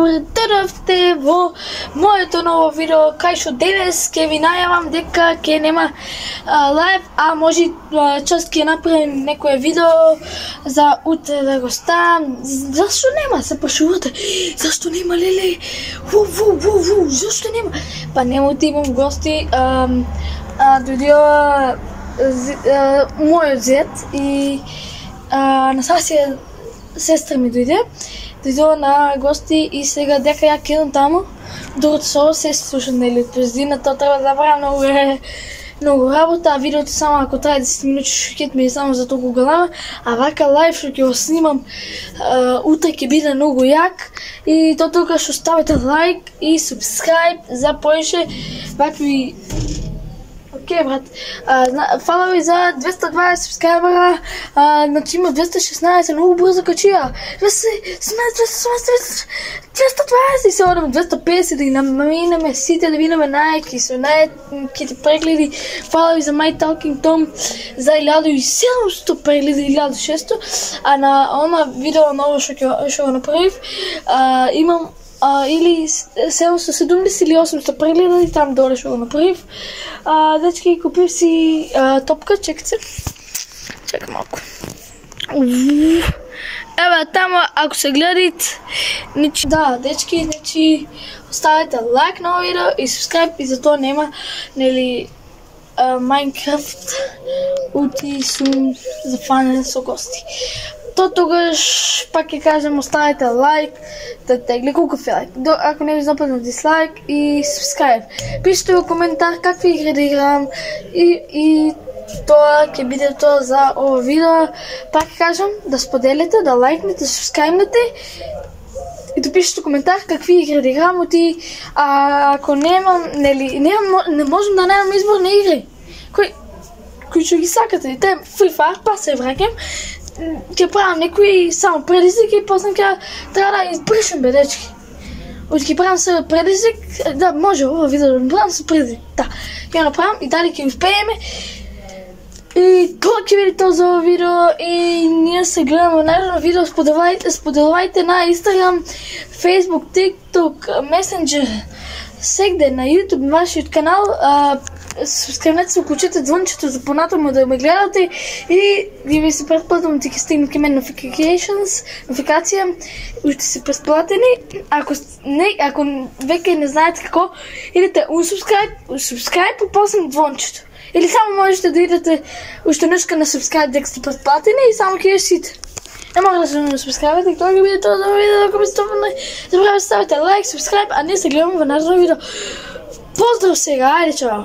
Добре дојдовте во моето ново видео, кај што денес ќе ви најавам дека ќе нема лайв, а може час ќе направим некое видео за утре да го ставам. Зашто нема? Се прашувате. Зашто нема, леле? Зашто нема? Па нема да имам гости. Дојдеа мојот зет и Насасија сестра ми дојде на гости и сега дека ја кидам таму, другото со се слушам нели од презина, тоа треба да правам многу работа, а видеото само ако трае 10 минути ќе ми само за толку голема, а вака лайв што ќе го снимам утре ќе биде многу јак и тоа тука што ставите лайк и субскрайб за повеќе вакви. Океј, брат, фала ви за 220 субскрайбера, значи има 216, многу брзо качија. 220 и се одам 250 да ги наминеме сите, да видиме најаки со најаките прегледи. Фала ви за My Talking Tom за 1700 прегледи, 1600, а на она видео ново што го направив, имам или 770 или 800 прегледа и там доле што го направив. Дечки, купив си топка, чекайте. Чекай малку. Еве тамо, ако се гледате, да, дечки, значи оставете лайк на видео и субскрайб и за тоа нема, нели, Майнкрафт ути сум зафанен со гости. То тогаш пак ќе кажем оставете лайк, да тегли колку лайк. Ако не ви западна дислайк и субскрайб. Пишете во коментар какви игри да играм и тоа ќе биде тоа за ово видео. Пак ќе кажам да споделите, да лайкнете, да субскрайбнете и да пишете коментар какви игри да играм и ако немам, нели, не можам да немам избор на игри. Кои што ги сакате, те Free Fire, па се враќам. Ќе правам некои само предизвики и после ќе треба да избришем бе, дечки. Ќе правам се предизвик, да може ова видео да правам се предизвик, да. Ќе направам и дали ќе успееме. И тоа ќе видите тоа за ова видео и ние се гледаме во наредно видео, споделувајте на Instagram, Facebook, TikTok, Messenger, сегде на YouTube, вашиот канал, субскрибнете се, уклучете звончето за понатаму да ме гледате и ви се претплатам ќе стигнат ке мен нофикација, уште се претплатени. Ако веќе не знаете како, идете unsubscribe и после звончето. Или само можете да идете уште нешка на subscribe дека сте претплатени и само ќе сите. Не мога да се субскрайбате и тоа ќе биде тоа за видео, ако ми забравяте ставите лайк, субскрайб, а ние се гледаме во наредно видео. Поздрав сега, ајде чао!